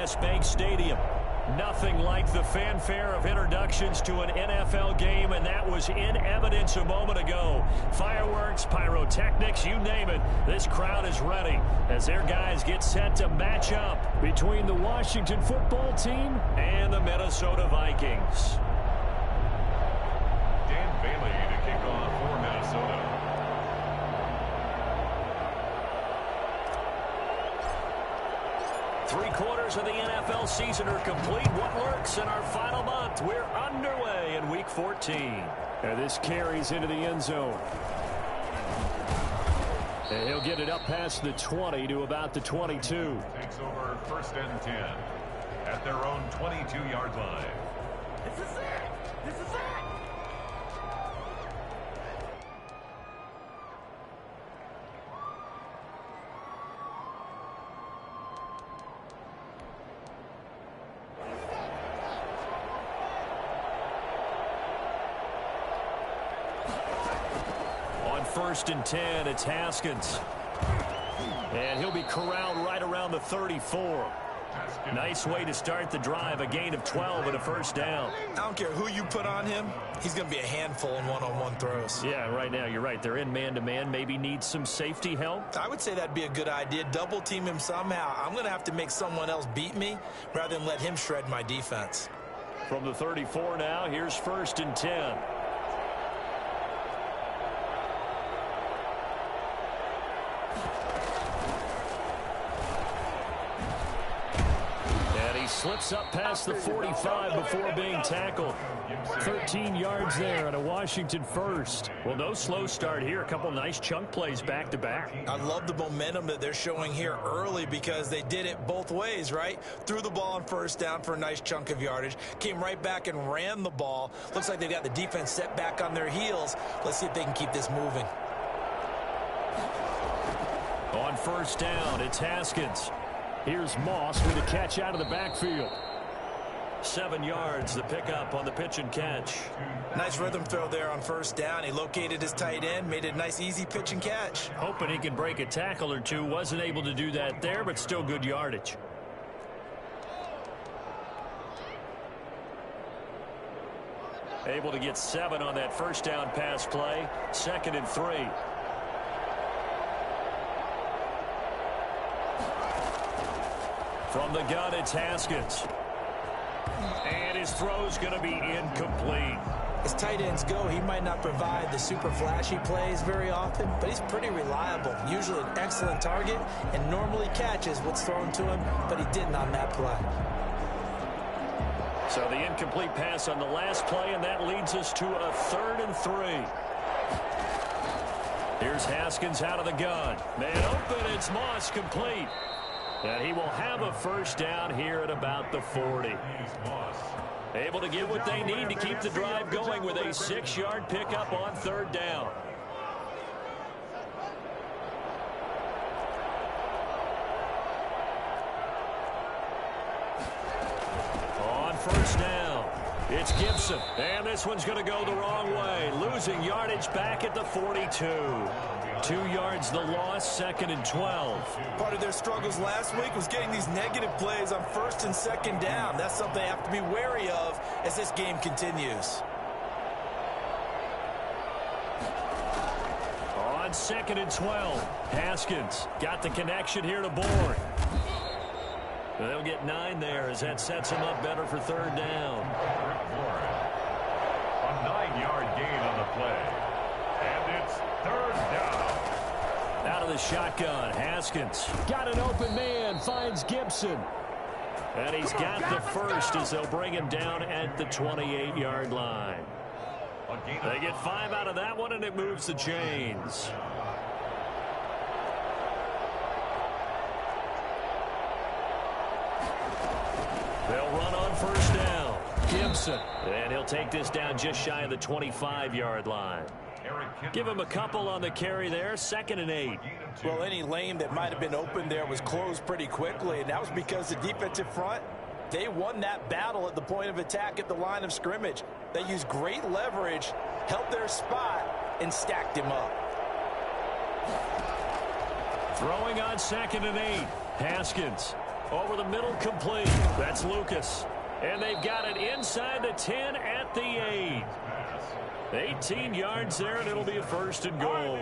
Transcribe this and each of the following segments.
U.S. Bank Stadium. Nothing like the fanfare of introductions to an NFL game, and that was in evidence a moment ago. Fireworks, pyrotechnics, you name it. This crowd is ready as their guys get set to match up between the Washington football team and the Minnesota Vikings. Dan Bailey to kick off for Minnesota. Three-quarters of the NFL season are complete. What lurks in our final month? We're underway in Week 14. And this carries into the end zone. And he'll get it up past the 20 to about the 22. Takes over 1st and 10 at their own 22-yard line. This is it! This is it! On 1st and 10, it's Haskins. And he'll be corralled right around the 34. Nice way to start the drive, a gain of 12 and a first down. I don't care who you put on him, he's going to be a handful in one-on-one throws. Yeah, right now, you're right. They're in man-to-man, maybe need some safety help. I would say that'd be a good idea. Double team him somehow. I'm going to have to make someone else beat me rather than let him shred my defense. From the 34 now, here's 1st and 10. Slips up past the 45 before being tackled. 13 yards there and a Washington first. Well, no slow start here. A couple nice chunk plays back-to-back. I love the momentum that they're showing here early because they did it both ways, right? Threw the ball on 1st down for a nice chunk of yardage. Came right back and ran the ball. Looks like they've got the defense set back on their heels. Let's see if they can keep this moving. On 1st down, it's Haskins. Here's Moss with a catch out of the backfield. 7 yards, the pickup on the pitch and catch. Nice rhythm throw there on 1st down. He located his tight end, made it a nice, easy pitch and catch. Hoping he can break a tackle or two. Wasn't able to do that there, but still good yardage. Able to get 7 on that 1st down pass play. 2nd and 3. From the gun, it's Haskins. And his throw's going to be incomplete. As tight ends go, he might not provide the super flashy plays very often, but he's pretty reliable. Usually an excellent target and normally catches what's thrown to him, but he didn't on that play. So the incomplete pass on the last play, and that leads us to a 3rd and 3. Here's Haskins out of the gun. Man open, it's Moss, complete. And he will have a 1st down here at about the 40. Able to get what they need to keep the drive going with a 6-yard pickup on 3rd down. On 1st down, it's Gibson. And this one's going to go the wrong way. Losing yardage back at the 42. 2 yards the loss, 2nd and 12. Part of their struggles last week was getting these negative plays on 1st and 2nd down. That's something they have to be wary of as this game continues. On 2nd and 12, Haskins got the connection here to Bourne. They'll get 9 there as that sets him up better for 3rd down. A 9-yard gain on the play. And it's 3rd down. Out of the shotgun, Haskins got an open man, finds Gibson. And he's got the first as they'll bring him down at the 28-yard line. They get 5 out of that one, and it moves the chains. They'll run on 1st down. Gibson. And he'll take this down just shy of the 25-yard line. Give him a couple on the carry there. 2nd and 8. Well, any lane that might have been open there was closed pretty quickly, and that was because the defensive front, they won that battle at the point of attack at the line of scrimmage. They used great leverage, held their spot, and stacked him up. Throwing on 2nd and 8. Haskins Over the middle, complete. That's Lucas. And they've got it inside the 10 at the 8. 18 yards there, and it'll be a 1st and goal.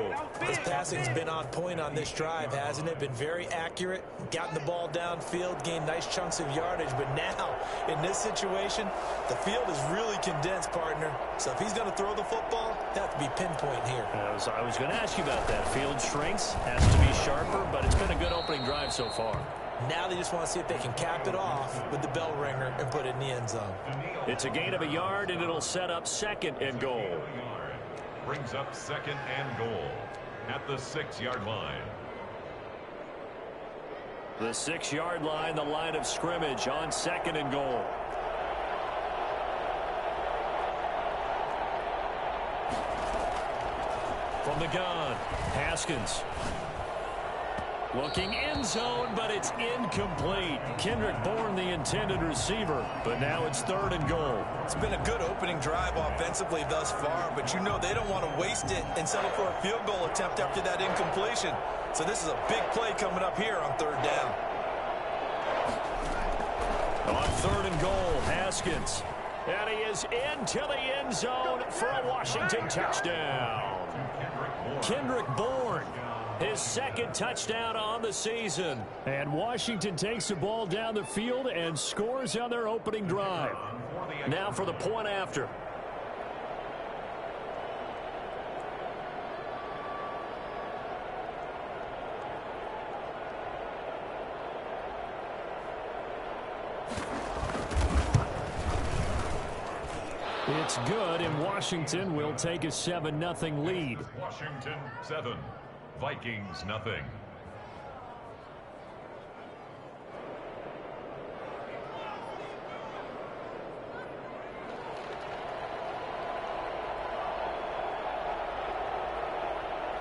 This passing's been on point on this drive, hasn't it? Been very accurate, gotten the ball downfield, gained nice chunks of yardage. But now, in this situation, the field is really condensed, partner. So if he's going to throw the football, he'll have to be pinpoint here. I was going to ask you about that. Field shrinks, has to be sharper, but it's been a good opening drive so far. Now they just want to see if they can cap it off with the bell ringer and put it in the end zone. It's a gain of a yard, and it'll set up 2nd and goal. Brings up 2nd and goal at the 6-yard line. The 6-yard line, the line of scrimmage on 2nd and goal. From the gun, Haskins. Looking end zone, but it's incomplete. Kendrick Bourne, the intended receiver, but now it's 3rd and goal. It's been a good opening drive offensively thus far, but you know they don't want to waste it and settle for a field goal attempt after that incompletion. So this is a big play coming up here on 3rd down. On 3rd and goal, Haskins. And he is into the end zone for a Washington touchdown. Kendrick Bourne. His 2nd touchdown on the season. And Washington takes the ball down the field and scores on their opening drive. Now for the point after. It's good, and Washington will take a 7-0 lead. Washington 7. Vikings nothing.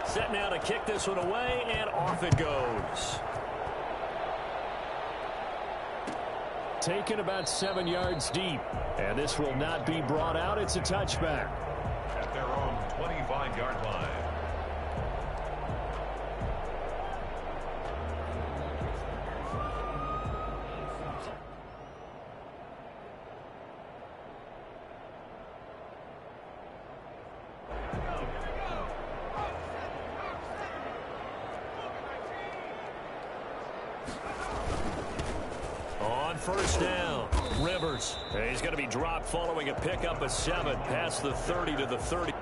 Set now to kick this one away, and off it goes. Taken about 7 yards deep, and this will not be brought out. It's a touchback. At their own 25-yard line. On 1st down, Rivers. He's going to be dropped following a pickup of 7 past the 30 to the 30.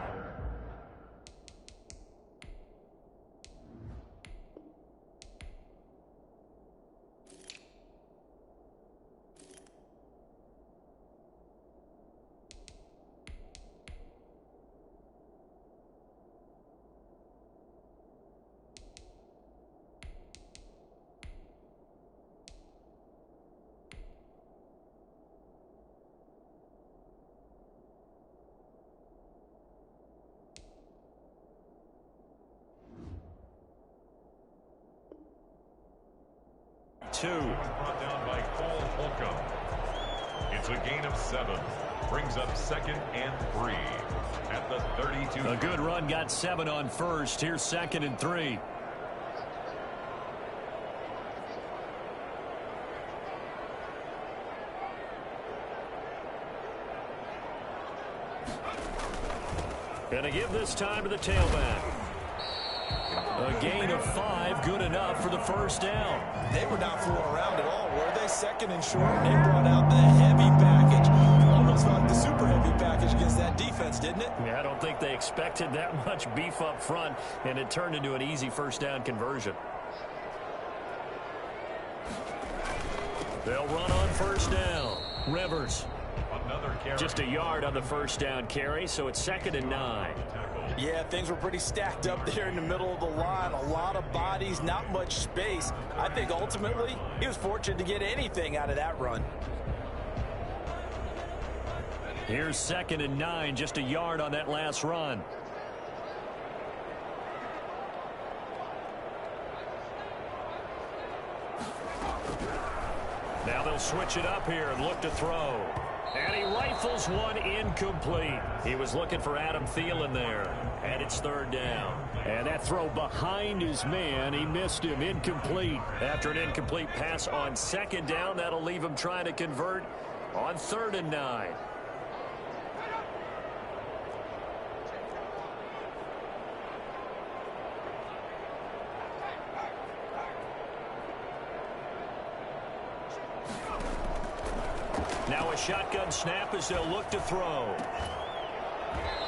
Brought down by Cole Holcomb. It's a gain of 7. Brings up 2nd and 3 at the 32. A good run got 7 on 1st. Here's 2nd and 3. Gonna give this time to the tailback. A gain of 5, good enough for the 1st down. They were not fooling around at all, were they? 2nd and short, and they brought out the heavy package. Almost like the super heavy package against that defense, didn't it? Yeah, I don't think they expected that much beef up front, and it turned into an easy 1st down conversion. They'll run on 1st down. Rivers. Another carry. Just a yard on the 1st down carry, so it's 2nd and 9. Yeah, things were pretty stacked up there in the middle of the line. A lot of bodies, not much space. I think ultimately he was fortunate to get anything out of that run. Here's 2nd and 9, just a yard on that last run. Now they'll switch it up here and look to throw. And he rifles one incomplete. He was looking for Adam Thielen there. And it's third down. And that throw behind his man, he missed him. Incomplete. After an incomplete pass on second down, that'll leave him trying to convert on 3rd and 9. Now a shotgun snap as they'll look to throw.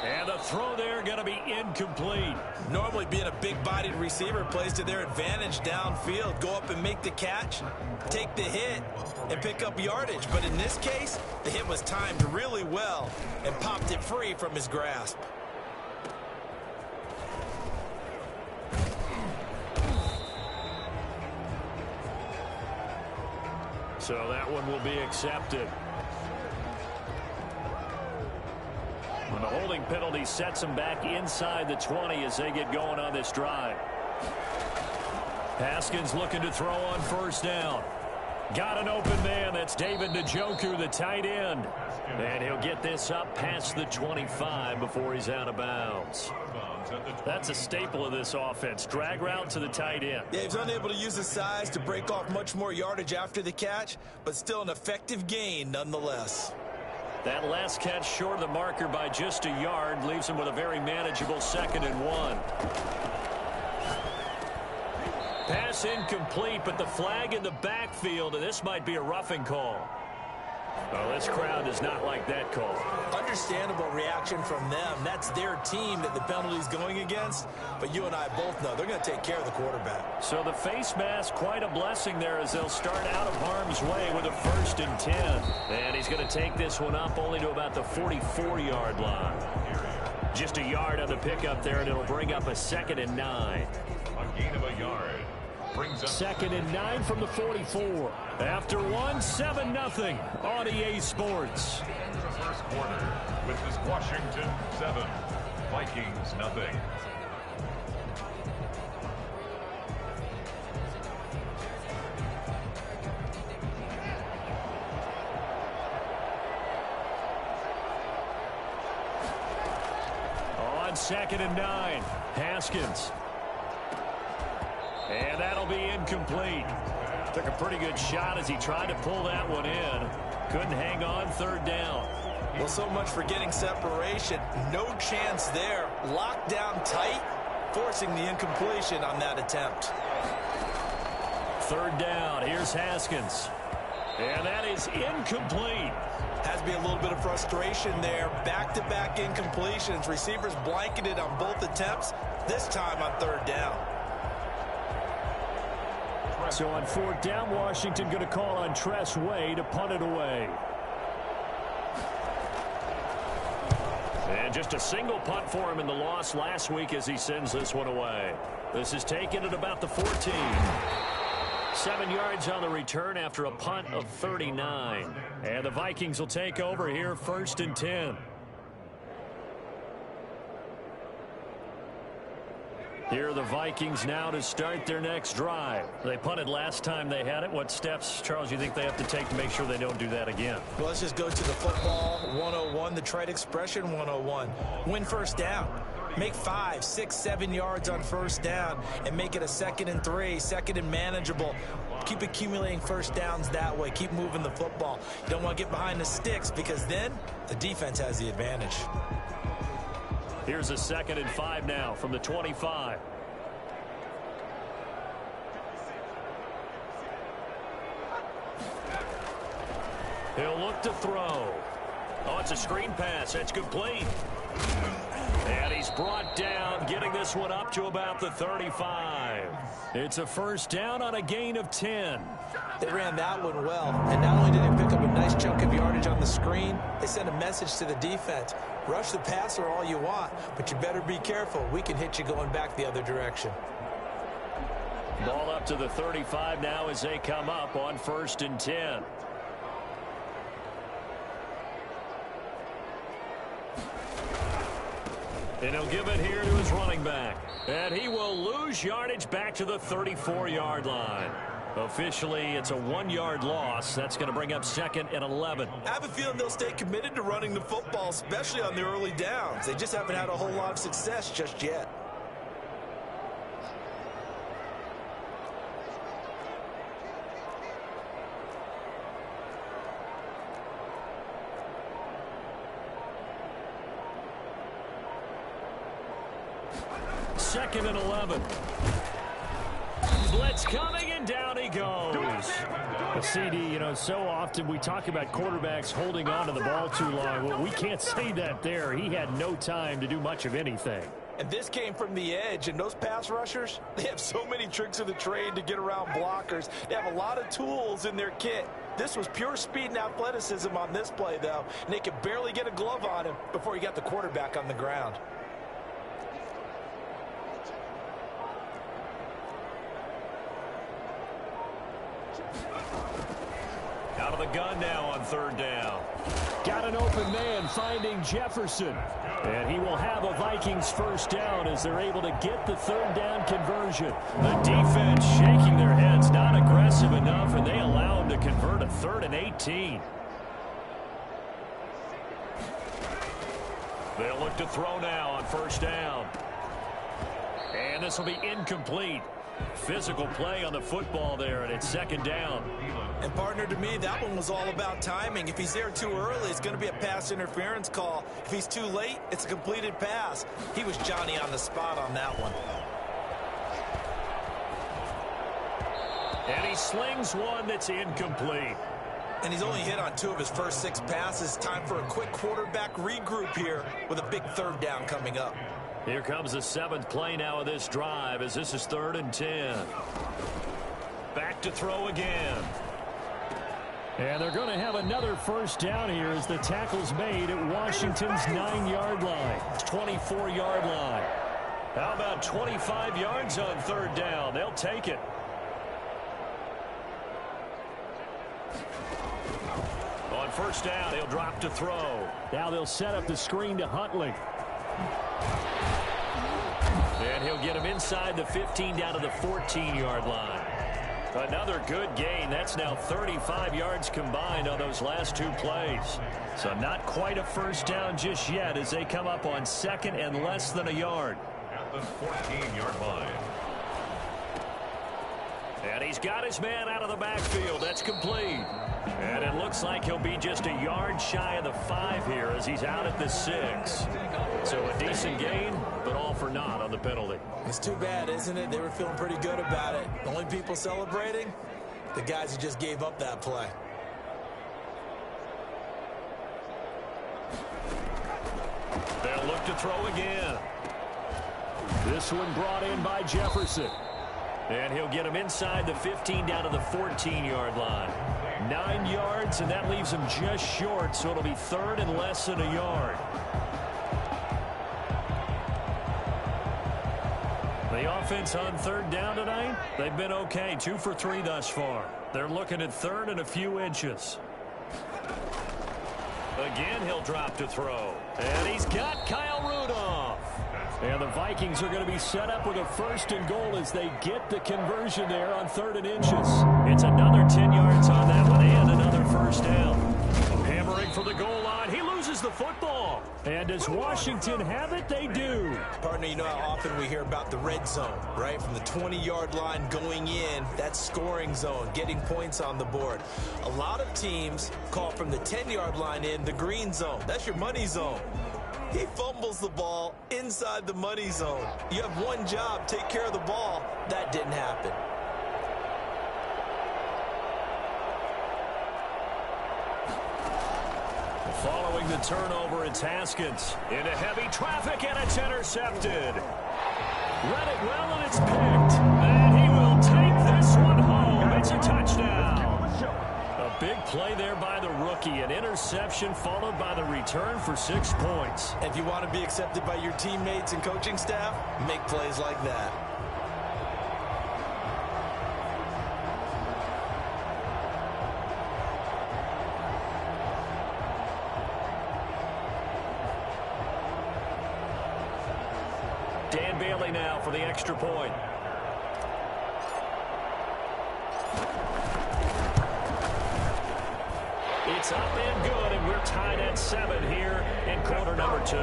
And the throw there going to be incomplete. Normally being a big-bodied receiver plays to their advantage downfield. Go up and make the catch, take the hit, and pick up yardage. But in this case, the hit was timed really well and popped it free from his grasp. So that one will be accepted. And the holding penalty sets them back inside the 20 as they get going on this drive. Haskins looking to throw on 1st down. Got an open man. That's David Njoku, the tight end. And he'll get this up past the 25 before he's out of bounds. That's a staple of this offense. Drag route to the tight end. Yeah, he's unable to use his size to break off much more yardage after the catch, but still an effective gain nonetheless. That last catch short of the marker by just a yard leaves him with a very manageable 2nd and 1. Pass incomplete, but the flag in the backfield, and this might be a roughing call. Well, this crowd does not like that call. Understandable reaction from them. That's their team that the penalty's going against. But you and I both know they're going to take care of the quarterback. So the face mask, quite a blessing there as they'll start out of harm's way with a 1st and 10. And he's going to take this one up only to about the 44-yard line. Just a yard on the pickup there, and it'll bring up a 2nd and 9. A gain of a yard. Brings up 2nd and 9 from the 44. After 7-0 on EA Sports. the first quarter with this Washington 7, Vikings nothing. On 2nd and 9, Haskins. And that'll be incomplete. Took a pretty good shot as he tried to pull that one in. Couldn't hang on 3rd down. Well, so much for getting separation. No chance there. Locked down tight, forcing the incompletion on that attempt. 3rd down. Here's Haskins. And that is incomplete. Has to be a little bit of frustration there. Back-to-back incompletions. Receivers blanketed on both attempts, this time on 3rd down. So on 4th down, Washington going to call on Tress Way to punt it away. And just a single punt for him in the loss last week as he sends this one away. This is taken at about the 14. 7 yards on the return after a punt of 39. And the Vikings will take over here 1st and 10. Here are the Vikings now to start their next drive. They punted last time they had it. What steps, Charles, you think they have to take to make sure they don't do that again? Well, let's just go to the football 101, the trite expression 101. Win 1st down. Make 5, 6, 7 yards on 1st down and make it a 2nd and 3, 2nd and manageable. Keep accumulating 1st downs that way. Keep moving the football. You don't want to get behind the sticks because then the defense has the advantage. Here's a 2nd and 5 now from the 25. He'll look to throw. Oh, it's a screen pass. That's complete. And he's brought down, getting this one up to about the 35. It's a 1st down on a gain of 10. They ran that one well, and not only did they pick up a nice chunk of yardage on the screen, they sent a message to the defense. Rush the passer all you want, but you better be careful. We can hit you going back the other direction. Ball up to the 35 now as they come up on 1st and 10. And he'll give it here to his running back. And he will lose yardage back to the 34-yard line. Officially, it's a 1-yard loss. That's going to bring up 2nd and 11. I have a feeling they'll stay committed to running the football, especially on the early downs. They just haven't had a whole lot of success just yet. Second and 11. Blitz coming, and down he goes. CD, so often we talk about quarterbacks holding on to the ball too long. Well, we can't say that there. He had no time to do much of anything. And this came from the edge, and those pass rushers, they have so many tricks of the trade to get around blockers. They have a lot of tools in their kit. This was pure speed and athleticism on this play, though, and they could barely get a glove on him before he got the quarterback on the ground. Out of the gun now on 3rd down. Got an open man finding Jefferson. And he will have a Vikings 1st down as they're able to get the 3rd down conversion. The defense shaking their heads, not aggressive enough, and they allow him to convert a 3rd and 18. They'll look to throw now on 1st down. And this will be incomplete. Physical play on the football there, and it's 2nd down. And, partner, to me, that one was all about timing. If he's there too early, it's going to be a pass interference call. If he's too late, it's a completed pass. He was Johnny on the spot on that one. And he slings one that's incomplete. And he's only hit on 2 of his first 6 passes. Time for a quick quarterback regroup here with a big 3rd down coming up. Here comes the 7th play now of this drive as this is 3rd and 10. Back to throw again. And they're going to have another 1st down here as the tackle's made at Washington's 9-yard line. 24-yard line. How about 25 yards on 3rd down? They'll take it. On 1st down, he'll drop to throw. Now they'll set up the screen to Huntley. And he'll get him inside the 15 down to the 14-yard line. Another good gain. That's now 35 yards combined on those last 2 plays. So not quite a 1st down just yet as they come up on 2nd and less than a yard. At the 14-yard line. And he's got his man out of the backfield. That's complete. And it looks like he'll be just a yard shy of the 5 here as he's out at the 6. So a decent gain, but all for naught on the penalty. It's too bad, isn't it? They were feeling pretty good about it. The only people celebrating, the guys who just gave up that play. They'll look to throw again. This one brought in by Jefferson. And he'll get him inside the 15 down to the 14-yard line. 9 yards, and that leaves him just short, so it'll be 3rd and less than a yard. The offense on 3rd down tonight, they've been okay. 2 for 3 thus far. They're looking at 3rd and a few inches. Again, he'll drop to throw. And he's got Kyle Rudolph. And the Vikings are going to be set up with a 1st and goal as they get the conversion there on 3rd and inches. It's another 10 yards on that one and another 1st down. Hammering for the goal line. He loses the football. And does Washington have it? They do. Partner, you know how often we hear about the red zone, right? From the 20-yard line going in, that's scoring zone, getting points on the board. A lot of teams call from the 10-yard line in the green zone. That's your money zone. He fumbles the ball inside the money zone. You have one job, take care of the ball. That didn't happen. Following the turnover, it's Haskins into heavy traffic, and it's intercepted. Read it well, and it's picked. And he will take this one home. It's a touchdown. A big play there by the rookie. An interception followed by the return for 6 points. If you want to be accepted by your teammates and coaching staff, make plays like that. Dan Bailey now for the extra point. It's up and good, and we're tied at 7 here in quarter number 2.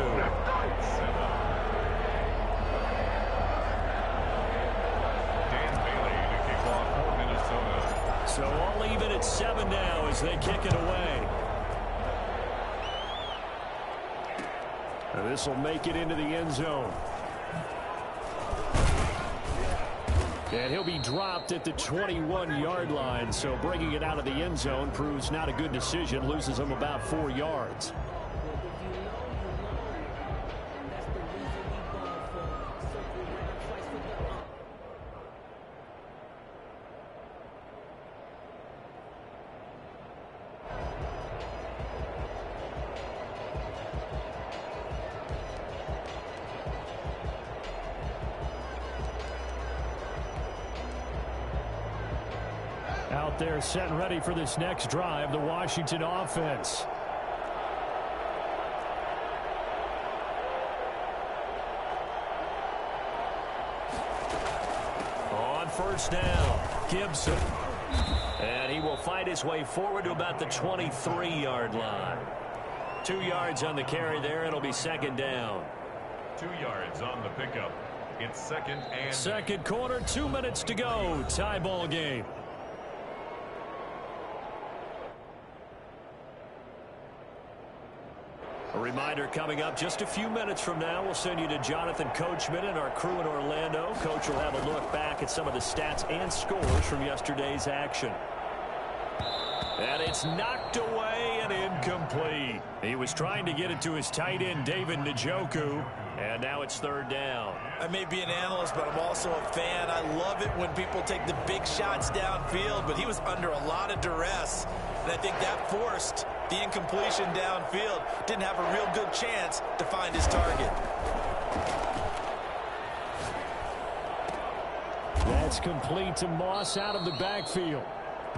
So all even at 7 now as they kick it away. This will make it into the end zone. And he'll be dropped at the 21-yard line. So bringing it out of the end zone proves not a good decision. Loses him about 4 yards. Out there set and ready for this next drive, the Washington offense. On first down, Gibson. And he will fight his way forward to about the 23-yard line. 2 yards on the carry there. It'll be second down. 2 yards on the pickup. It's second and... Second quarter, 2 minutes to go. Tie ball game. A reminder coming up just a few minutes from now. We'll send you to Jonathan Coachman and our crew in Orlando. Coach will have a look back at some of the stats and scores from yesterday's action. And it's knocked away and incomplete. He was trying to get it to his tight end, David Njoku. And now it's third down. I may be an analyst, but I'm also a fan. I love it when people take the big shots downfield, but he was under a lot of duress. And I think that forced the incompletion downfield. Didn't have a real good chance to find his target. That's complete to Moss out of the backfield.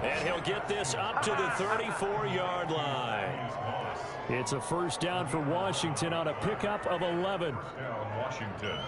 And he'll get this up to the 34-yard line. It's a first down for Washington on a pickup of 11. Down Washington.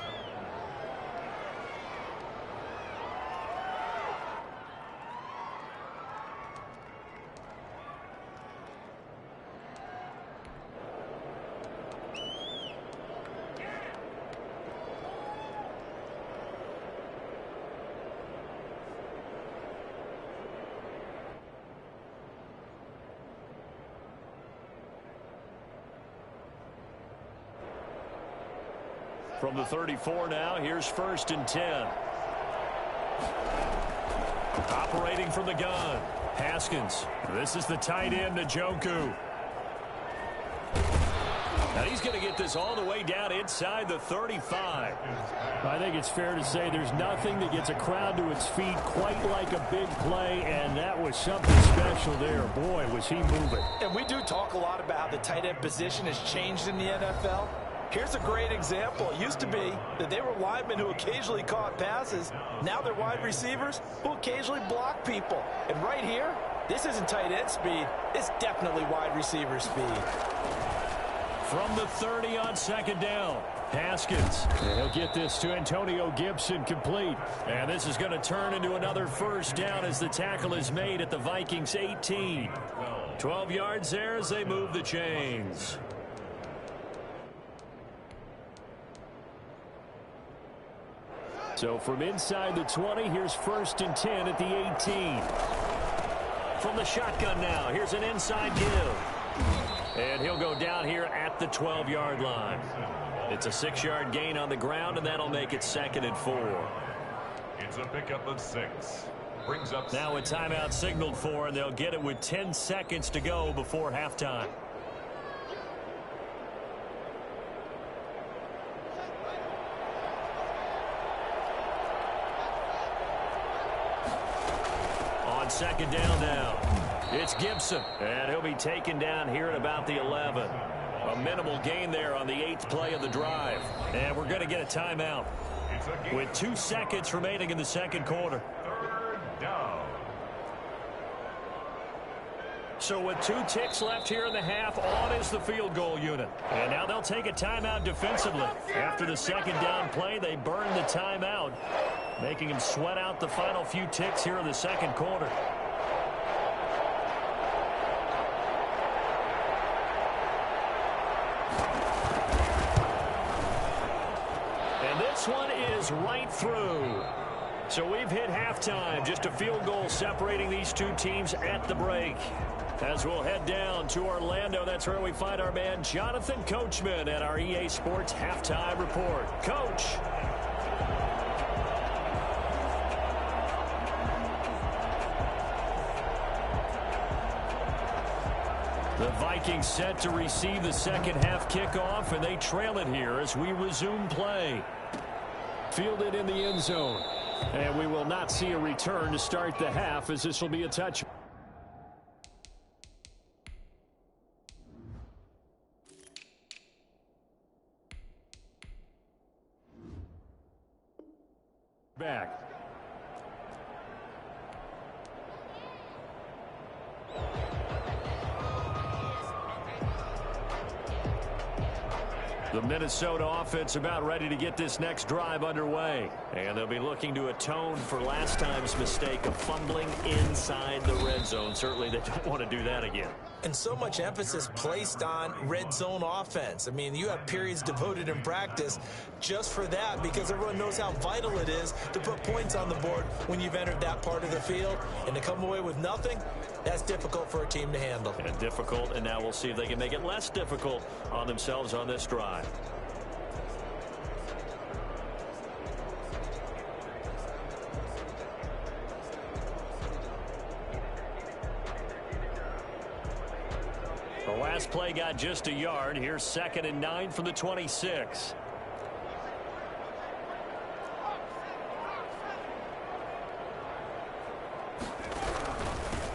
From the 34 now, here's first and 10. Operating from the gun, Haskins. This is the tight end, Njoku. Now he's going to get this all the way down inside the 35. I think it's fair to say there's nothing that gets a crowd to its feet quite like a big play, and that was something special there. Boy, was he moving. And we do talk a lot about how the tight end position has changed in the NFL. Here's a great example. It used to be that they were linemen who occasionally caught passes. Now they're wide receivers who occasionally block people. And right here, this isn't tight end speed. It's definitely wide receiver speed. From the 30 on second down, Haskins. And he'll get this to Antonio Gibson complete. And this is going to turn into another first down as the tackle is made at the Vikings 18. 12 yards there as they move the chains. So from inside the 20, here's first and 10 at the 18. From the shotgun now, here's an inside give. And he'll go down here at the 12-yard line. It's a 6-yard gain on the ground, and that'll make it second and 4. It's a pickup of 6. Brings up now a timeout signaled for, and they'll get it with 10 seconds to go before halftime. On second down now, it's Gibson, and he'll be taken down here at about the 11. A minimal gain there on the 8th play of the drive. And we're going to get a timeout with 2 seconds remaining in the second quarter. third down. So with 2 ticks left here in the half, on is the field goal unit. And now they'll take a timeout defensively. After the second down play, they burn the timeout, making him sweat out the final few ticks here in the second quarter. goes right through. So we've hit halftime. Just a field goal separating these two teams at the break. As we'll head down to Orlando, that's where we find our man Jonathan Coachman at our EA Sports Halftime Report. Coach. The Vikings set to receive the second half kickoff, and they trail it here as we resume play. Fielded in the end zone. And we will not see a return to start the half, as this will be a touch. Back. The Minnesota offense about ready to get this next drive underway. And they'll be looking to atone for last time's mistake of fumbling inside the red zone. Certainly they don't want to do that again. And so much emphasis placed on red zone offense. I mean, you have periods devoted in practice just for that, because everyone knows how vital it is to put points on the board when you've entered that part of the field. And to come away with nothing, that's difficult for a team to handle. And difficult, and now we'll see if they can make it less difficult on themselves on this drive. The last play got just a yard. Here's 2nd and 9 from the 26.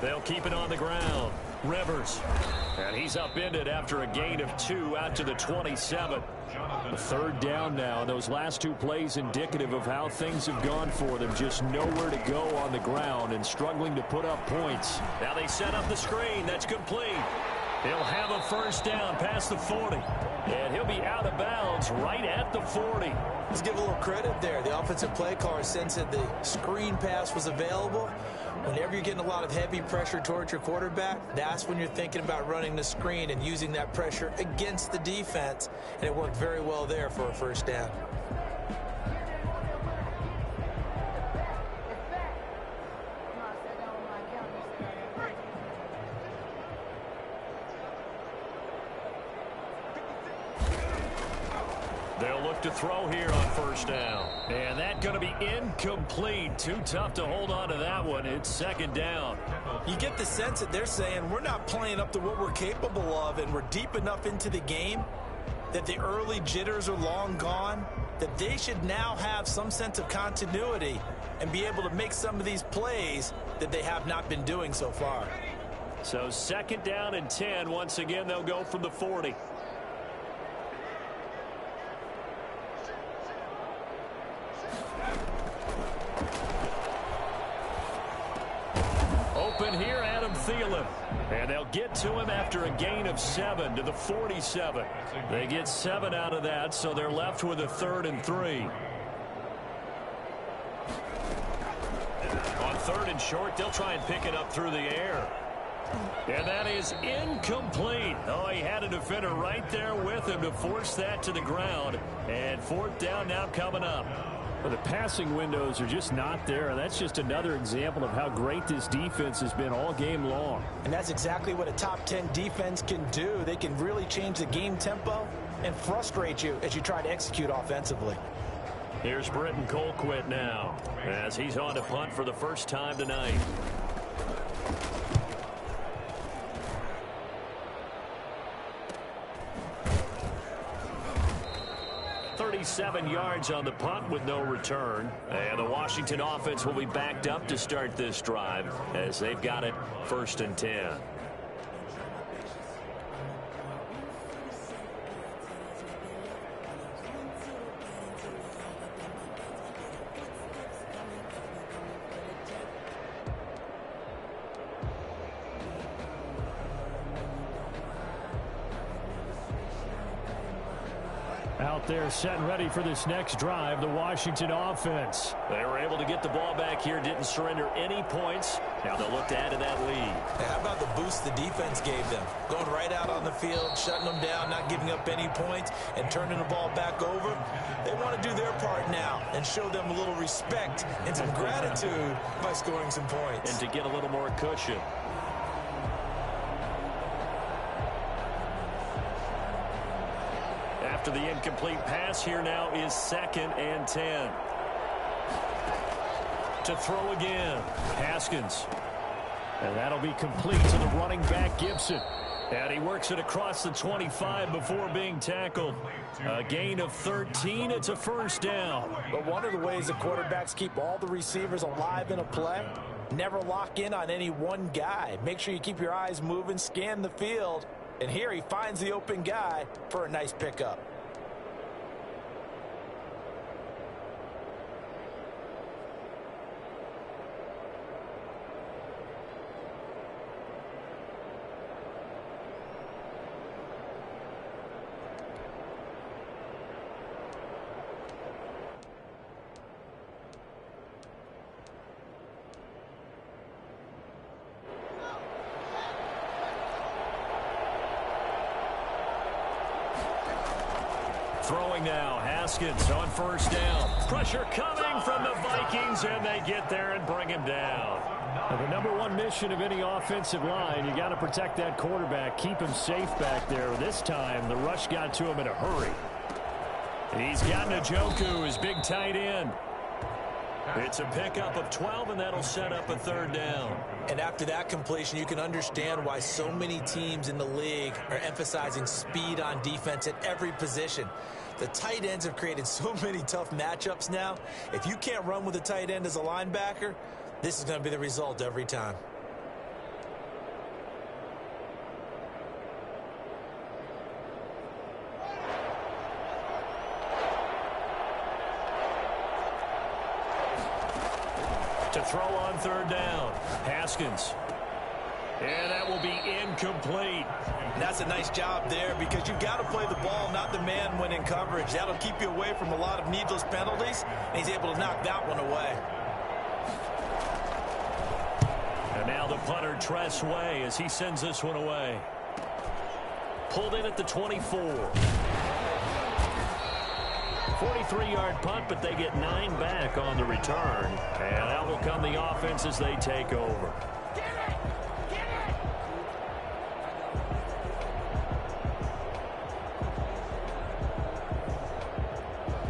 They'll keep it on the ground. Rivers. And he's upended after a gain of 2 out to the 27. A third down now. Those last two plays indicative of how things have gone for them. Just nowhere to go on the ground and struggling to put up points. Now they set up the screen. That's complete. He'll have a first down past the 40. And he'll be out of bounds right at the 40. Let's give a little credit there. The offensive play caller sensed that the screen pass was available. Whenever you're getting a lot of heavy pressure towards your quarterback, that's when you're thinking about running the screen and using that pressure against the defense. And it worked very well there for a first down. They'll look to throw here on first down. And that's going to be incomplete. Too tough to hold on to that one. It's 2nd down. You get the sense that they're saying we're not playing up to what we're capable of, and we're deep enough into the game that the early jitters are long gone, that they should now have some sense of continuity and be able to make some of these plays that they have not been doing so far. So 2nd down and 10. Once again, they'll go from the 40. Open here, Adam Thielen. And they'll get to him after a gain of 7 to the 47. They get 7 out of that, so they're left with a 3rd and 3. On 3rd and short, they'll try and pick it up through the air. And that is incomplete. Oh, he had a defender right there with him to force that to the ground. And 4th down now coming up. Well, the passing windows are just not there. That's just another example of how great this defense has been all game long. And that's exactly what a top 10 defense can do. They can really change the game tempo and frustrate you as you try to execute offensively. Here's Britton Colquitt now as he's on to punt for the first time tonight. 37 yards on the punt with no return. And the Washington offense will be backed up to start this drive as they've got it 1st and 10. Out there set and ready for this next drive, the Washington offense. They were able to get the ball back here, didn't surrender any points. Now they'll look to add to that lead. How about the boost the defense gave them? Going right out on the field, shutting them down, not giving up any points, and turning the ball back over. They want to do their part now and show them a little respect and some gratitude by scoring some points. And to get a little more cushion. After the incomplete pass, here now is 2nd and 10. To throw again, Haskins. And that'll be complete to the running back, Gibson. And he works it across the 25 before being tackled. A gain of 13. It's a first down. But one of the ways the quarterbacks keep all the receivers alive in a play, never lock in on any one guy. Make sure you keep your eyes moving, scan the field. And here he finds the open guy for a nice pickup. Throwing now, Haskins on first down. Pressure coming from the Vikings, and they get there and bring him down. Now, the number one mission of any offensive line, you got to protect that quarterback, keep him safe back there. This time, the rush got to him in a hurry. He's got Njoku, his big tight end. It's a pickup of 12, and that'll set up a third down. And after that completion, you can understand why so many teams in the league are emphasizing speed on defense at every position. The tight ends have created so many tough matchups now. If you can't run with a tight end as a linebacker, this is going to be the result every time. To throw on third down, Haskins. And that will be incomplete. And that's a nice job there because you've got to play the ball, not the man when in coverage. That'll keep you away from a lot of needless penalties, and he's able to knock that one away. And now the punter, Tress Way, as he sends this one away. Pulled in at the 24. 43-yard punt, but they get 9 back on the return. And out will come the offense as they take over.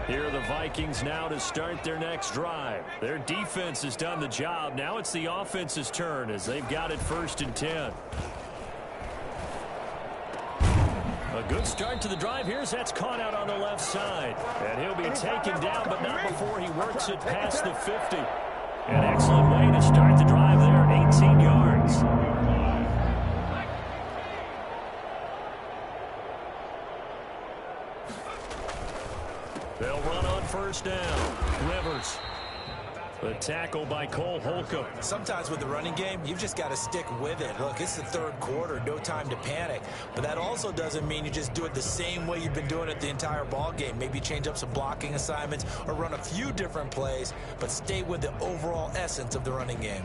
Here are the Vikings now to start their next drive. Their defense has done the job. Now it's the offense's turn as they've got it 1st and 10. A good start to the drive. Here's that's caught out on the left side. And he'll be taken down, but not before he works it past the 50. An excellent way to start the drive there, 18 yards. They'll run on first down. Rivers. The tackle by Cole Holcomb. Sometimes with the running game, you've just got to stick with it. Look, it's the third quarter, no time to panic. But that also doesn't mean you just do it the same way you've been doing it the entire ball game. Maybe change up some blocking assignments or run a few different plays, but stay with the overall essence of the running game.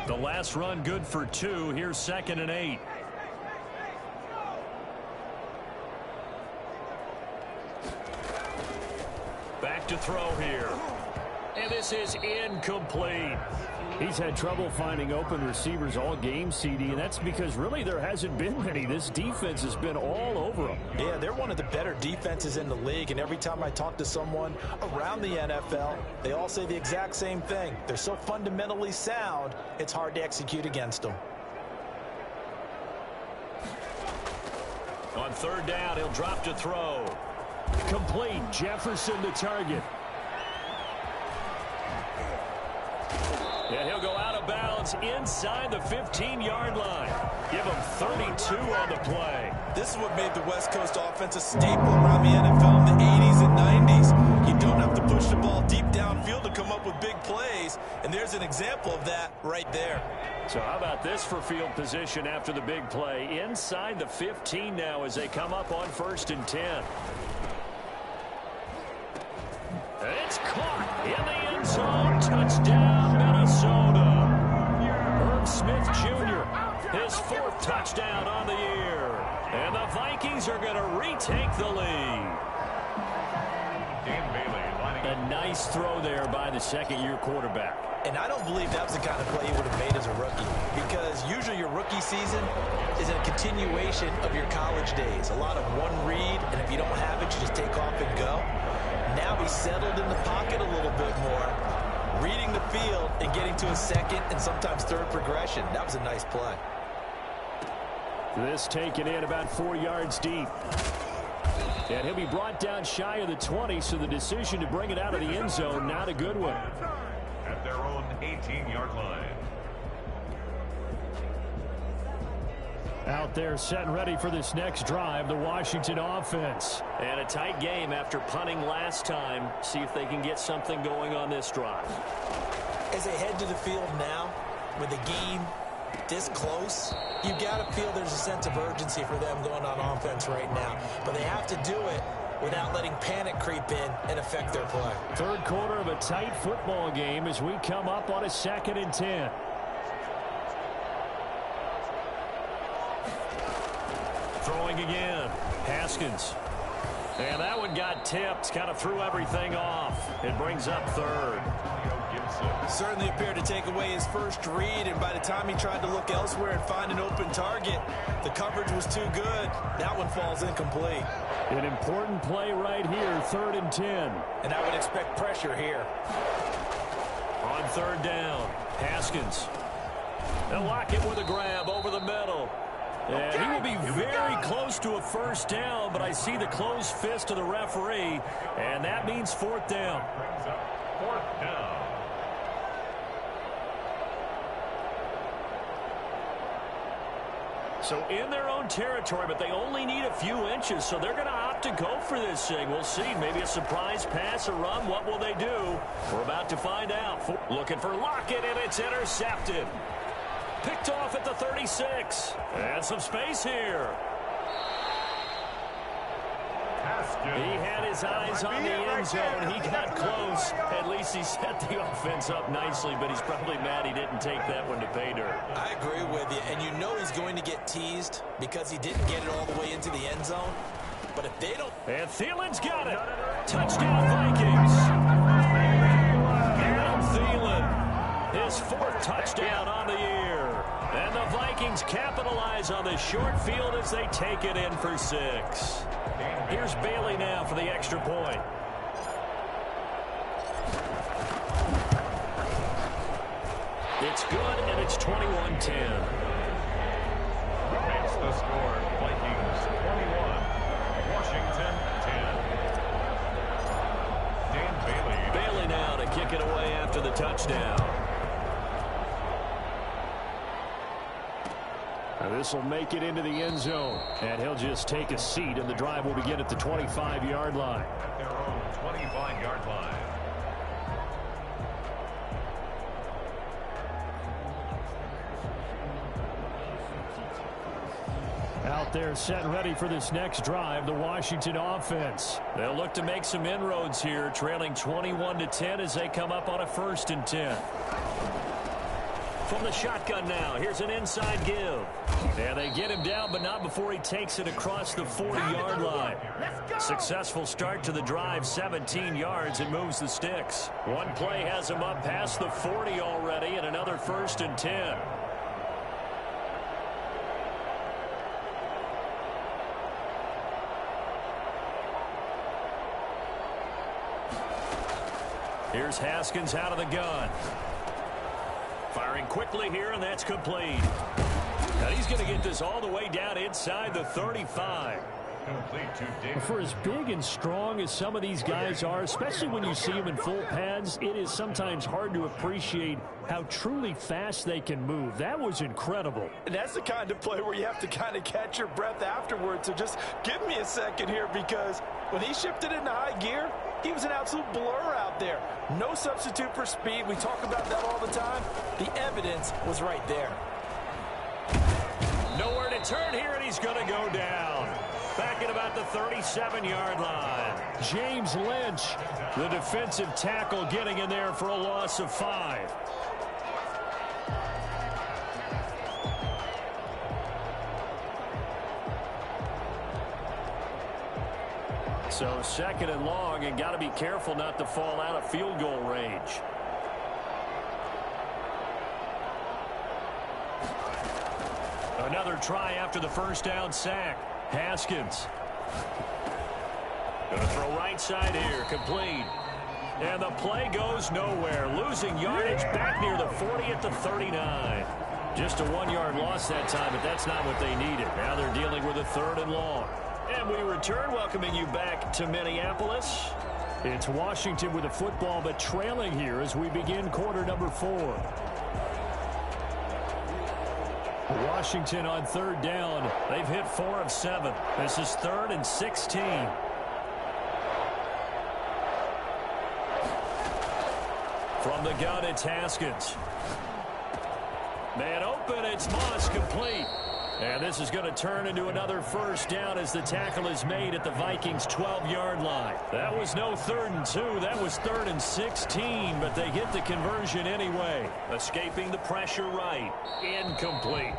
The last run good for 2. Here's 2nd and 8. Back to throw here. And this is incomplete. He's had trouble finding open receivers all game, CD, and that's because really there hasn't been many. This defense has been all over them. Yeah, they're one of the better defenses in the league, and every time I talk to someone around the NFL, they all say the exact same thing. They're so fundamentally sound, it's hard to execute against them. On third down, he'll drop to throw. Complete. Jefferson the target. And he'll go out of bounds inbounds inside the 15-yard line. Give them 32 on the play. This is what made the West Coast offense a staple around the NFL in the 80s and 90s. You don't have to push the ball deep downfield to come up with big plays, and there's an example of that right there. So how about this for field position after the big play? Inside the 15 now as they come up on 1st and 10. It's caught in the end zone. Touchdown, Minnesota. Herb Smith Jr., his 4th touchdown on the year. And the Vikings are going to retake the lead. A nice throw there by the second-year quarterback. And I don't believe that was the kind of play he would have made as a rookie, because usually your rookie season is a continuation of your college days. A lot of one read, and if you don't have it, you just take off and go. Now he's settled in the pocket a little bit more, reading the field and getting to a second and sometimes third progression. That was a nice play. This taken in about 4 yards deep. And he'll be brought down shy of the 20, so the decision to bring it out of the end zone, not a good one. At their own 18-yard line. Out there set and ready for this next drive, the Washington offense. And a tight game after punting last time. See if they can get something going on this drive. As they head to the field now, with the game this close, you've got to feel there's a sense of urgency for them going on offense right now. But they have to do it without letting panic creep in and affect their play. Third quarter of a tight football game as we come up on a 2nd and 10. Throwing again. Haskins. And that one got tipped. Kind of threw everything off. It brings up 3rd. Certainly appeared to take away his first read, and by the time he tried to look elsewhere and find an open target, the coverage was too good. That one falls incomplete. An important play right here, 3rd and 10. And I would expect pressure here. On 3rd down, Haskins. They'll lock it with a grab over the middle. And he will be very close to a 1st down, but I see the closed fist of the referee, and that means 4th down. 4th down. So in their own territory, but they only need a few inches, so they're going to opt to go for this thing. We'll see. Maybe a surprise pass, a run. What will they do? We're about to find out. Looking for Lockett, and it's intercepted. Picked off at the 36. And some space here. He had his eyes on the end zone. He got close. At least he set the offense up nicely, but he's probably mad he didn't take that one to pay dirt. I agree with you, and you know he's going to get teased because he didn't get it all the way into the end zone. But if they don't... And Thielen's got it. Touchdown, Vikings. Adam Thielen, his 4th touchdown on the year. And the Vikings capitalize on the short field as they take it in for 6. Here's Bailey now for the extra point. It's good, and it's 21-10. Makes the score. Vikings 21, Washington 10. Dan Bailey. Bailey now to kick it away after the touchdown. This will make it into the end zone, and he'll just take a seat, and the drive will begin at the 25-yard line. At their own 25-yard line. Out there set and ready for this next drive, the Washington offense. They'll look to make some inroads here, trailing 21-10 as they come up on a 1st and 10. From the shotgun now, here's an inside give. And they get him down, but not before he takes it across the 40-yard line. Successful start to the drive, 17 yards, and moves the sticks. One play has him up past the 40 already, and another 1st and 10. Here's Haskins out of the gun. Firing quickly here, and that's complete. And he's going to get this all the way down inside the 35. Complete to David. For as big and strong as some of these guys are, especially when you see them in full pads, it is sometimes hard to appreciate how truly fast they can move. That was incredible. And that's the kind of play where you have to kind of catch your breath afterwards. So just give me a second here, because when he shifted into high gear, he was an absolute blur out there. No substitute for speed. We talk about that all the time. The evidence was right there. Nowhere to turn here, and he's going to go down. Back at about the 37-yard line. James Lynch, The defensive tackle getting in there for a loss of 5. So second and long, and got to be careful not to fall out of field goal range. Another try after the first down sack. Haskins. Going to throw right side here, complete. And the play goes nowhere. Losing yardage back near the 40 at the 39. Just a 1-yard loss that time, but that's not what they needed. Now they're dealing with a 3rd and long. And we return, welcoming you back to Minneapolis. It's Washington with the football, but trailing here as we begin quarter number 4. Washington on 3rd down. They've hit 4 of 7. This is 3rd and 16. From the gun, it's Haskins. Man open, it's Moss, complete. And this is going to turn into another first down as the tackle is made at the Vikings' 12-yard line. That was no 3rd and 2. That was 3rd and 16, but they get the conversion anyway. Escaping the pressure right. Incomplete.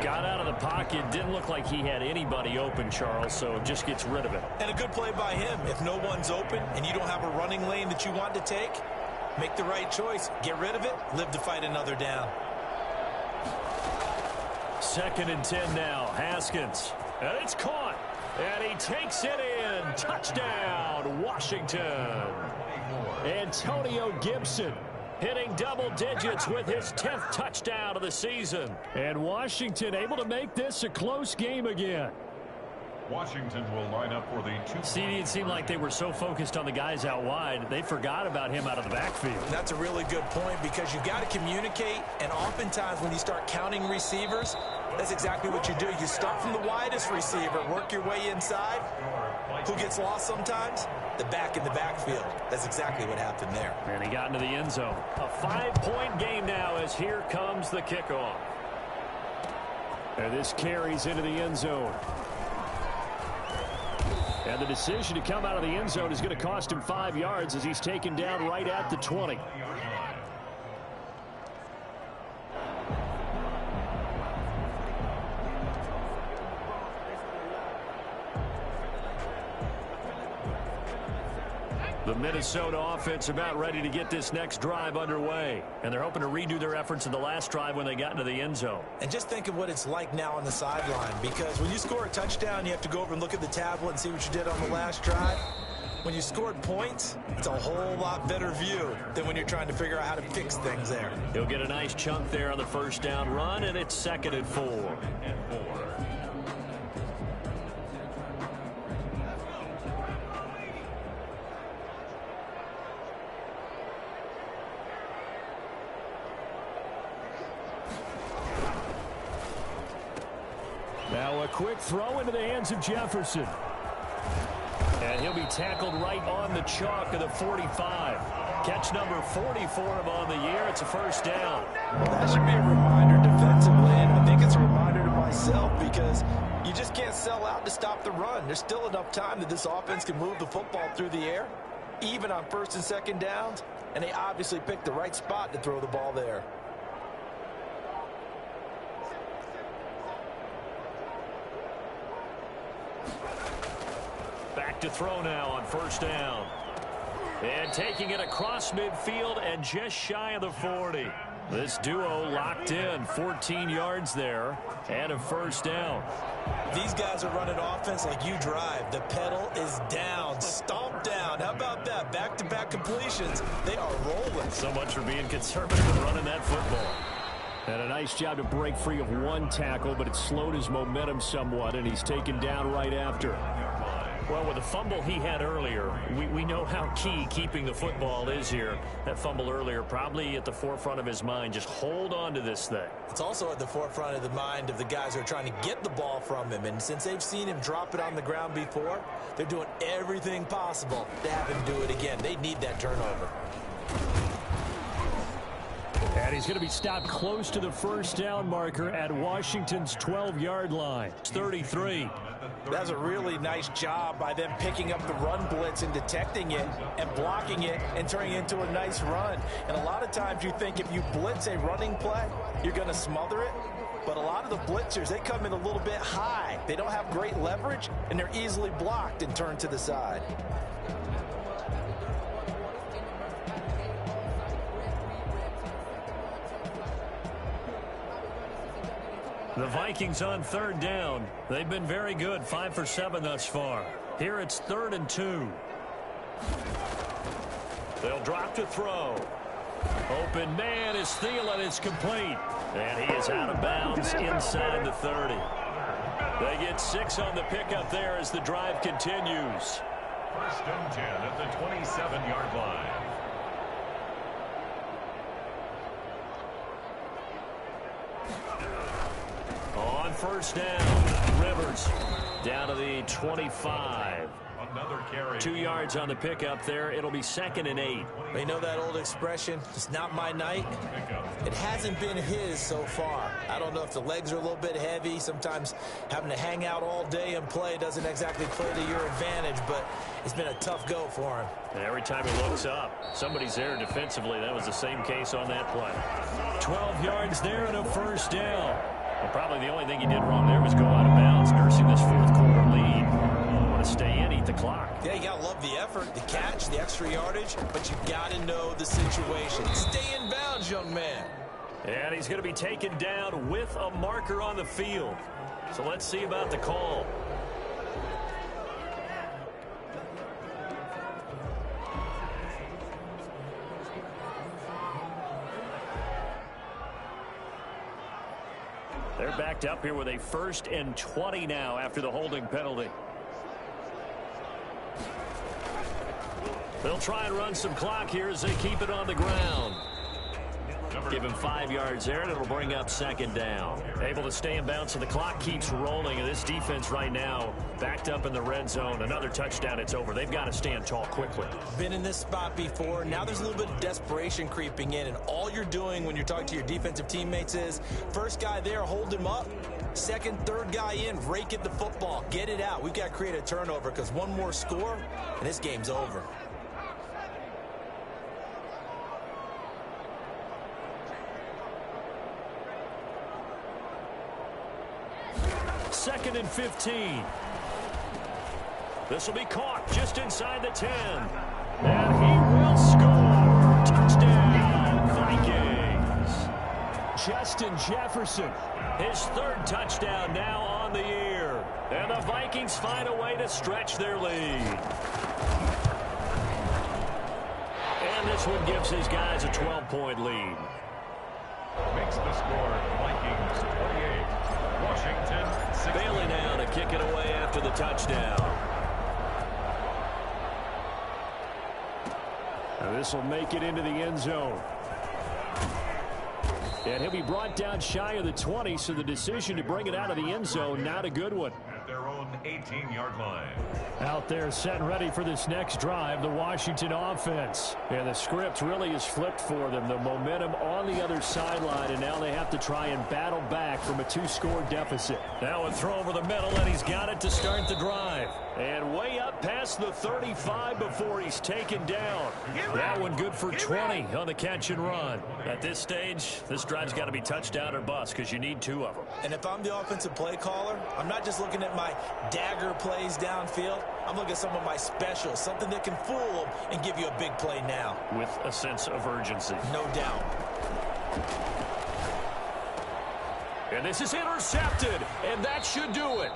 Got out of the pocket. Didn't look like he had anybody open, Charles, so just gets rid of it. And a good play by him. If no one's open and you don't have a running lane that you want to take, make the right choice. Get rid of it. Live to fight another down. 2nd and 10 now. Haskins. And it's caught. And he takes it in. Touchdown, Washington. Antonio Gibson hitting double digits with his 10th touchdown of the season. And Washington able to make this a close game again. Washington will line up for the 2. CD, it seemed like they were so focused on the guys out wide, they forgot about him out of the backfield. That's a really good point, because you've got to communicate, and oftentimes when you start counting receivers, that's exactly what you do. You start from the widest receiver, work your way inside. Who gets lost sometimes? The back in the backfield. That's exactly what happened there. And he got into the end zone. A 5-point game now as here comes the kickoff. And this carries into the end zone. And the decision to come out of the end zone is going to cost him 5 yards as he's taken down right at the 20. The Minnesota offense about ready to get this next drive underway. And they're hoping to redo their efforts in the last drive when they got into the end zone. And just think of what it's like now on the sideline, because when you score a touchdown, you have to go over and look at the tablet and see what you did on the last drive. When you scored points, it's a whole lot better view than when you're trying to figure out how to fix things there. He'll get a nice chunk there on the first down run, and it's 2nd and 4. Now a quick throw into the hands of Jefferson. And he'll be tackled right on the chalk of the 45. Catch number 40 for him on the year. It's a first down. That should be a reminder defensively, and I think it's a reminder to myself, because you just can't sell out to stop the run. There's still enough time that this offense can move the football through the air, even on 1st and 2nd downs, and they obviously picked the right spot to throw the ball there. Back to throw now on first down. And taking it across midfield and just shy of the 40. This duo locked in, 14 yards there, and a first down. These guys are running offense like you drive. The pedal is down, stomp down. How about that? Back-to-back completions. They are rolling. So much for being conservative and running that football. And a nice job to break free of one tackle, but it slowed his momentum somewhat, and he's taken down right after. Well, with the fumble he had earlier, we know how key keeping the football is here. That fumble earlier probably at the forefront of his mind. Just hold on to this thing. It's also at the forefront of the mind of the guys who are trying to get the ball from him. And since they've seen him drop it on the ground before, they're doing everything possible to have him do it again. They need that turnover. And he's going to be stopped close to the first down marker at Washington's 12-yard line. It's 33. That's a really nice job by them picking up the run blitz and detecting it and blocking it and turning it into a nice run. And a lot of times you think if you blitz a running play, you're going to smother it. But a lot of the blitzers, they come in a little bit high. They don't have great leverage, and they're easily blocked and turned to the side. The Vikings on third down. They've been very good, 5 for 7 thus far. Here it's 3rd and 2. They'll drop to throw. Open man is Thielen. It's complete. And he is out of bounds inside the 30. They get 6 on the pickup there as the drive continues. 1st and 10 at the 27-yard line. On first down, Rivers down to the 25. Another carry. 2 yards on the pickup there. It'll be 2nd and 8. You know that old expression, it's not my night? It hasn't been his so far. I don't know if the legs are a little bit heavy. Sometimes having to hang out all day and play doesn't exactly play to your advantage, but it's been a tough go for him. And every time he looks up, somebody's there defensively. That was the same case on that play. 12 yards there and a first down. Well, probably the only thing he did wrong there was go out of bounds, nursing this 4th quarter lead. You want to stay in, eat the clock. Yeah, you got to love the effort, the catch, the extra yardage, but you got to know the situation. Stay in bounds, young man. And he's going to be taken down with a marker on the field. So let's see about the call. They're backed up here with a 1st and 20 now after the holding penalty. They'll try and run some clock here as they keep it on the ground. Give him 5 yards there, and it'll bring up 2nd down. Able to stay in bounds, so the clock keeps rolling. And this defense right now backed up in the red zone. Another touchdown, it's over. They've got to stand tall quickly. Been in this spot before. Now there's a little bit of desperation creeping in. And all you're doing when you're talking to your defensive teammates is, first guy there, hold him up. Second, third guy in, rake at the football. Get it out. We've got to create a turnover because one more score, and this game's over. 2nd and 15. This will be caught just inside the 10. And he will score. Touchdown, Vikings. Justin Jefferson. His 3rd touchdown now on the year. And the Vikings find a way to stretch their lead. And this one gives his guys a 12-point lead. Makes the score Vikings 28. Washington 16. Bailey now to kick it away after the touchdown. Now this will make it into the end zone. And he'll be brought down shy of the 20, so the decision to bring it out of the end zone, not a good one. At their own 18-yard line. Out there set and ready for this next drive, the Washington offense. And the script really is flipped for them. The momentum on the other sideline, and now they have to try and battle back from a 2-score deficit. Now a throw over the middle, and he's got it to start the drive. And way up past the 35 before he's taken down. That one good for 20 on the catch and run. At this stage, this drive's got to be touchdown or bust because you need 2 of them. And if I'm the offensive play caller, I'm not just looking at my dagger plays downfield. I'm looking at some of my specials, something that can fool them and give you a big play now. With a sense of urgency. No doubt. And this is intercepted, and that should do it.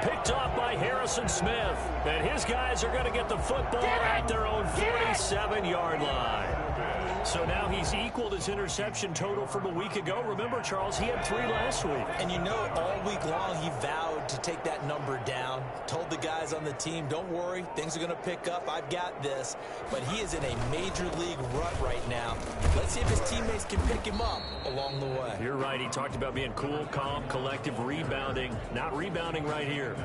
Picked off by Harrison Smith. And his guys are going to get the football at their own 47-yard line. So now he's equaled his interception total from a week ago. Remember, Charles, he had 3 last week. And you know, all week long he vowed to take that number down. Told the guys on the team, don't worry, things are going to pick up. I've got this. But he is in a major league rut right now. Let's see if his teammates can pick him up along the way. You're right. He talked about being cool, calm, collective, rebounding. Not rebounding right here.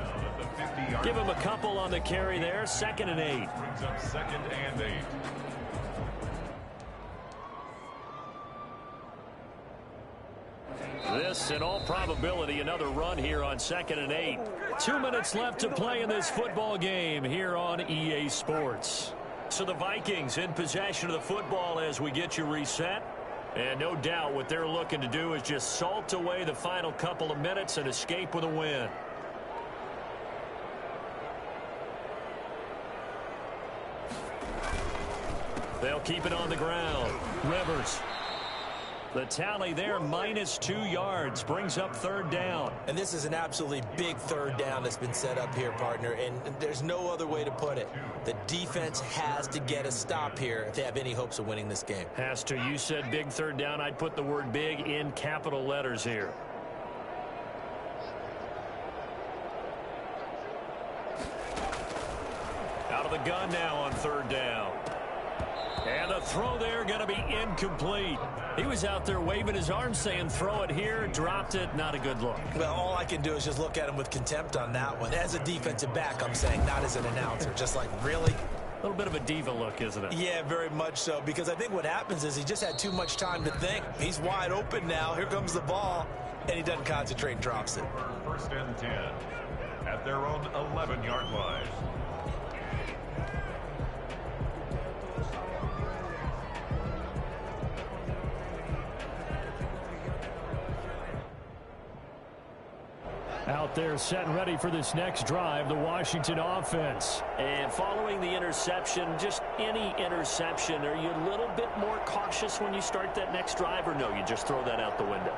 Give him a couple on the carry there. 2nd and 8. Brings up 2nd and 8. This, in all probability, another run here on 2nd and 8. 2 minutes left to play in this football game here on EA Sports. So the Vikings in possession of the football as we get you reset. And no doubt what they're looking to do is just salt away the final couple of minutes and escape with a win. They'll keep it on the ground. Rivers. The tally there, -2 yards, brings up 3rd down. And this is an absolutely big 3rd down that's been set up here, partner, and there's no other way to put it. The defense has to get a stop here if they have any hopes of winning this game. Has to. You said big 3rd down. I'd put the word big in capital letters here. Out of the gun now on 3rd down. And the throw there going to be incomplete. He was out there waving his arms saying throw it here, dropped it, not a good look. Well, all I can do is just look at him with contempt on that one. As a defensive back, I'm saying, not as an announcer. Just like, really? A little bit of a diva look, isn't it? Yeah, very much so, because I think what happens is he just had too much time to think. He's wide open now. Here comes the ball, and he doesn't concentrate and drops it. 1st and 10 at their own 11-yard line. Out there set and ready for this next drive, the Washington offense. And following the interception, just any interception, are you a little bit more cautious when you start that next drive, or no, you just throw that out the window?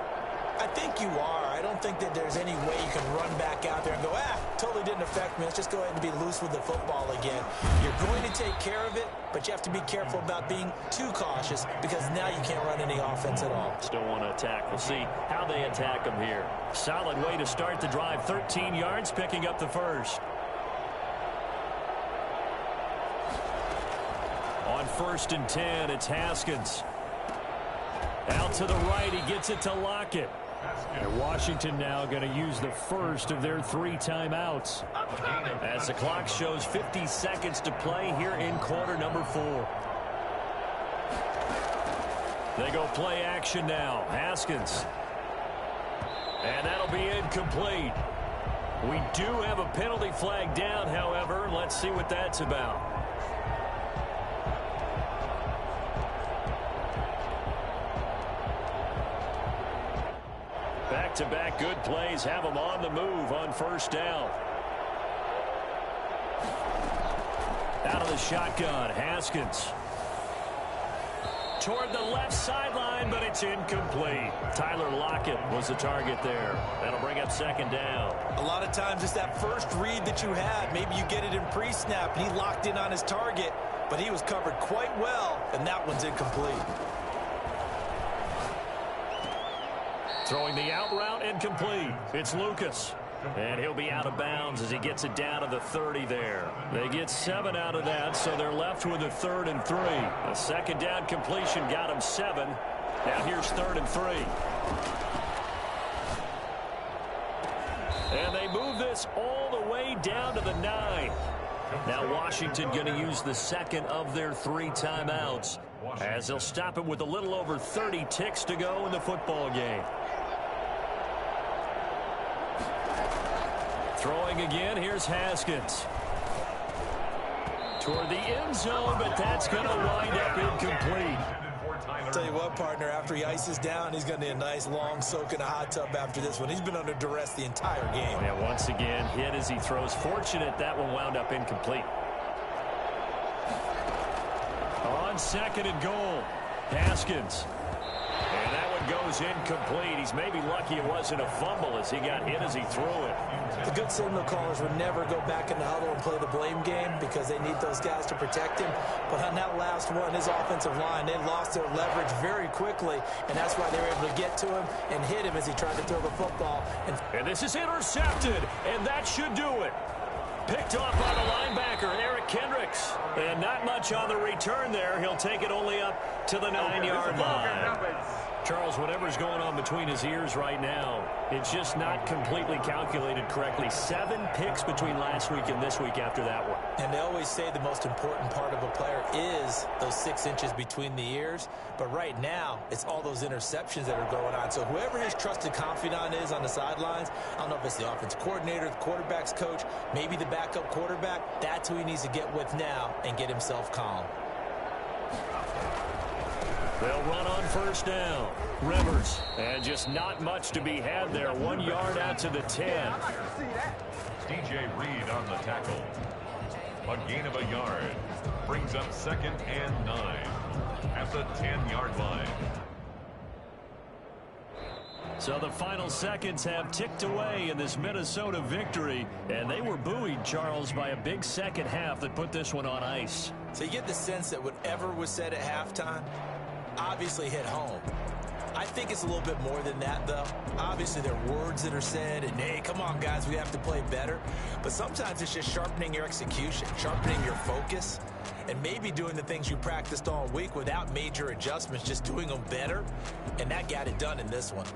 I think you are. I don't think that there's any way you can run back out there and go, totally didn't affect me. Let's just go ahead and be loose with the football again. You're going to take care of it, but you have to be careful about being too cautious because now you can't run any offense at all. Still want to attack. We'll see how they attack them here. Solid way to start the drive. 13 yards, picking up the 1st. On 1st and 10, it's Haskins. Out to the right, he gets it to Lockett. And Washington now going to use the first of their 3 timeouts. As the clock shows 50 seconds to play here in quarter number 4. They go play action now. Haskins. And that'll be incomplete. We do have a penalty flag down, however. Let's see what that's about. Back-to-back good plays have them on the move on 1st down. Out of the shotgun, Haskins. Toward the left sideline, but it's incomplete. Tyler Lockett was the target there. That'll bring up 2nd down. A lot of times it's that first read that you had. Maybe you get it in pre-snap, and he locked in on his target, but he was covered quite well, and that one's incomplete. Throwing the out route, incomplete. It's Lucas. And he'll be out of bounds as he gets it down to the 30 there. They get 7 out of that, so they're left with a 3rd and 3. A 2nd down completion got him 7. Now here's 3rd and 3. And they move this all the way down to the 9. Now Washington going to use the 2nd of their 3 timeouts as they'll stop it with a little over 30 ticks to go in the football game. Throwing again, here's Haskins. Toward the end zone, but that's going to wind up incomplete. I'll tell you what, partner, after he ices down, he's going to need a nice long soak in a hot tub after this one. He's been under duress the entire game. Yeah, once again, hit as he throws. Fortunate that one wound up incomplete. On 2nd and goal, Haskins. And that one goes incomplete. He's maybe lucky it wasn't a fumble as he got hit as he threw it. The good signal callers would never go back in the huddle and play the blame game because they need those guys to protect him. But on that last one, his offensive line, they lost their leverage very quickly, and that's why they were able to get to him and hit him as he tried to throw the football. And this is intercepted, and that should do it. Picked off by the linebacker, Eric Kendricks. And not much on the return there. He'll take it only up to the 9-yard line. Charles, whatever's going on between his ears right now, it's just not completely calculated correctly. 7 picks between last week and this week after that one. And they always say the most important part of a player is those 6 inches between the ears. But right now, it's all those interceptions that are going on. So whoever his trusted confidant is on the sidelines, I don't know if it's the offense coordinator, the quarterback's coach, maybe the backup quarterback, that's who he needs to get with now and get himself calm. They'll run on first down. Rivers, and just not much to be had there. 1 yard out to the 10. DJ Reed on the tackle. A gain of a yard. Brings up 2nd and 9 at the 10-yard line. So the final seconds have ticked away in this Minnesota victory, and they were buoyed, Charles, by a big second half that put this one on ice. So you get the sense that whatever was said at halftime obviously hit home. I think it's a little bit more than that, though. Obviously, there are words that are said, and, hey, come on, guys, we have to play better. But sometimes it's just sharpening your execution, sharpening your focus, and maybe doing the things you practiced all week without major adjustments, just doing them better. And that got it done in this one.